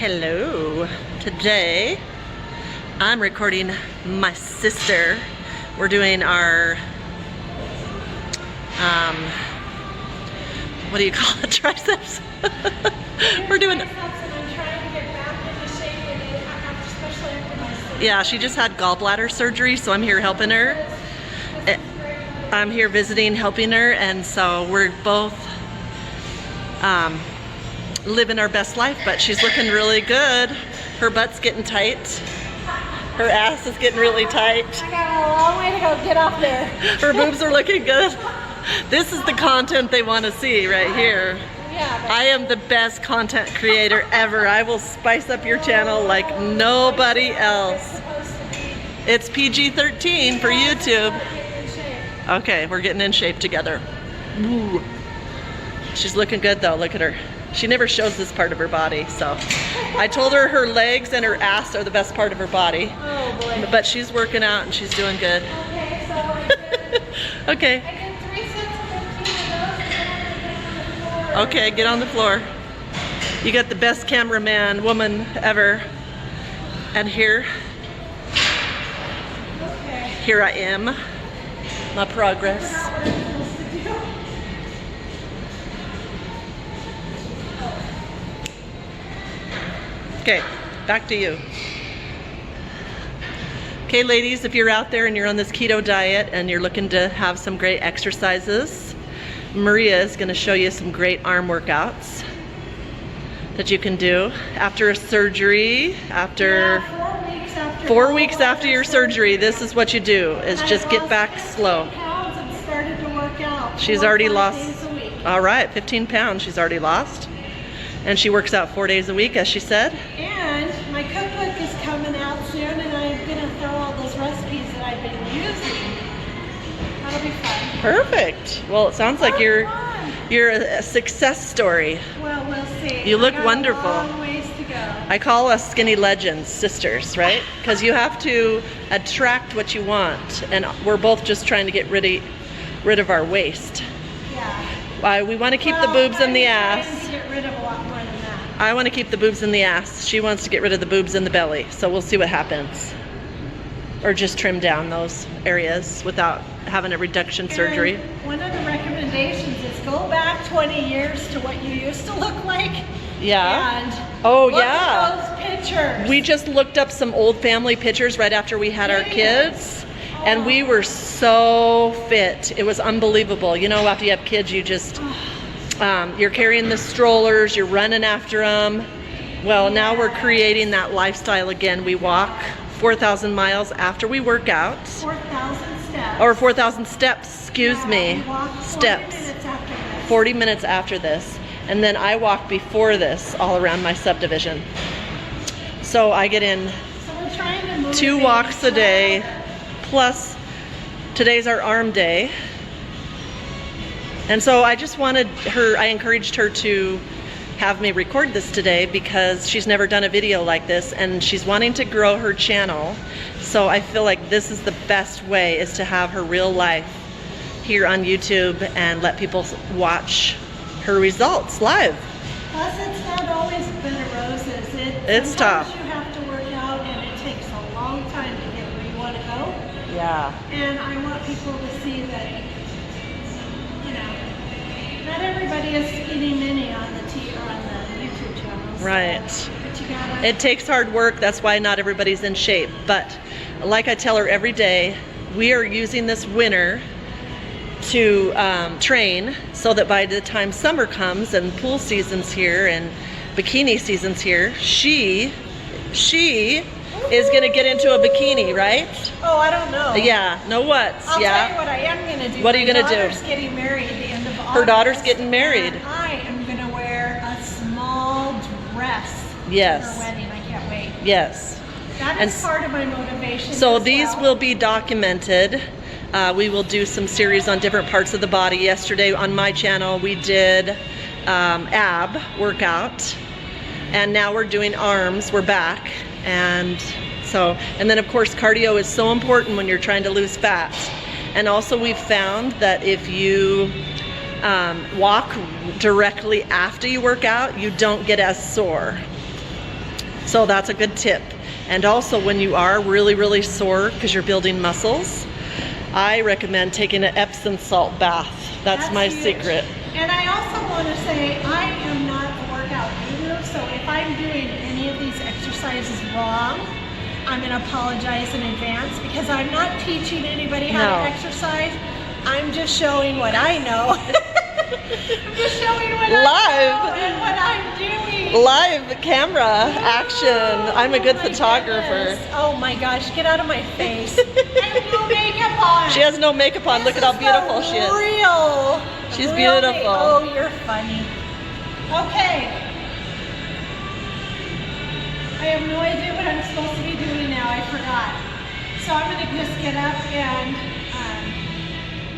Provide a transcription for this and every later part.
Hello. Today I'm recording my sister. We're doing our what do you call it? Triceps. We're doing. Yeah, she just had gallbladder surgery, so I'm here helping her. I'm here visiting, helping her, and so we're both living our best life, but she's looking really good. Her butt's getting tight. Her ass is getting really tight. I got a long way to go. Get up there. Her boobs are looking good. This is the content they want to see right here. Yeah, I am the best content creator ever. I will spice up your channel like nobody else. It's PG-13 for YouTube. Okay, we're getting in shape together. Ooh. She's looking good though, look at her. She never shows this part of her body, so. I told her her legs and her ass are the best part of her body. Oh boy. But she's working out and she's doing good. Okay, so I did, Okay. I did 3 sets of 15 of those, and then Okay, get on the floor. You got the best cameraman woman ever. And here I am. My progress. Okay, back to you. Okay, ladies, if you're out there and you're on this keto diet and you're looking to have some great exercises, Maria is going to show you some great arm workouts that you can do after a surgery, after 4 weeks after your surgery. This is what you do, is just get back slow. and started to work out. She's 4 or already 5 lost, days a week. all right, 15 pounds she's already lost. And she works out 4 days a week, as she said. And my cookbook is coming out soon, and I'm going to throw all those recipes that I've been using. That'll be fun. Perfect. Well, it sounds like you're a success story. Well, we'll see. You look I got wonderful. A long ways to go. I call us skinny legends sisters, right? Because you have to attract what you want, and we're both just trying to get rid of our waist. Yeah. We want to keep the boobs in the I'm ass. trying to get rid of a lot more than that. I want to keep the boobs in the ass. She wants to get rid of the boobs in the belly. So we'll see what happens. Or just trim down those areas without having a reduction surgery. And one of the recommendations is go back 20 years to what you used to look like. Yeah. And Oh, look yeah. at those pictures. We just looked up some old family pictures right after we had our kids. And we were so fit. It was unbelievable. You know, after you have kids, you just, you're carrying the strollers, you're running after them. Well, now we're creating that lifestyle again. We walk 4,000 miles after we work out. 4,000 steps. Or 4,000 steps, excuse Yeah, me. we walk 40 Steps. minutes after this. 40 minutes after this. And then I walk before this all around my subdivision. So I get in So we're trying to move 2 walks a day. Plus, today's our arm day. And so I just wanted her, I encouraged her to have me record this today because she's never done a video like this and she's wanting to grow her channel. So I feel like this is the best way, is to have her real life here on YouTube and let people watch her results live. Plus, it's not always been a roses. It's sometimes tough. You have to work out, and it takes a long time to get where you want to go. Yeah. And I want people to see that, you know, not everybody is skinny mini on the YouTube channel. Right. But you gotta. It takes hard work, that's why not everybody's in shape. But like I tell her every day, we are using this winter to train so that by the time summer comes and pool season's here and bikini season's here, she is gonna get into a bikini, right? Oh, I don't know. Yeah, know what's, I'll yeah. tell you what I am gonna do. What are you gonna do? My daughter's getting married at the end of August. Her daughter's getting married. And I am gonna wear a small dress Yes. for her wedding. I can't wait. Yes. That And is part of my motivation. So as these well. will be documented. We will do some series on different parts of the body. Yesterday on my channel we did ab workout, and now we're doing arms. We're back, and then of course cardio is so important when you're trying to lose fat. And also we've found that if you walk directly after you work out, you don't get as sore. So that's a good tip. And also when you are really, really sore because you're building muscles, I recommend taking an Epsom salt bath. That's my huge. secret. And I also want to say I am not a workout guru, so if I'm doing any of these exercises wrong, I'm going to apologize in advance because I'm not teaching anybody how to exercise. I'm just showing what I know. I'm just showing what I know and what I'm doing. Live camera action. I'm a good photographer. Goodness. Oh my gosh, get out of my face. I have no makeup on. She has no makeup on. Look at how beautiful she is. Real. She's beautiful. Oh, you're funny. Okay. I have no idea what I'm supposed to be doing now. I forgot. So I'm going to just get up and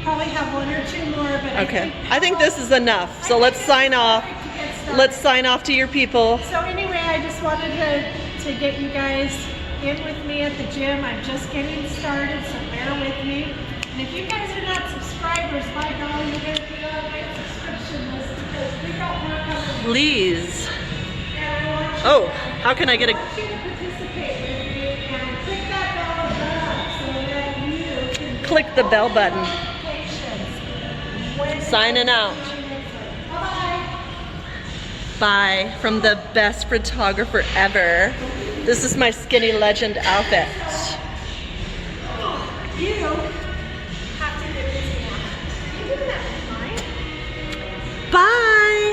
probably have one or two more. But Okay. I think this is enough. So let's sign off. Let's sign off to your people. So anyway, I just wanted to get you guys in with me at the gym. I'm just getting started, so bear with me. And if you guys are not subscribers, by golly, you're going to be on my subscription list because we got more coming. Please. And I want you Oh, how can I get I a... want you to participate with me and click that bell button so that you can Click the bell button. notifications when Signing out. Bye-bye. Bye from the best photographer ever. This is my skinny legend outfit. You have to get this now. You didn't have to. Bye.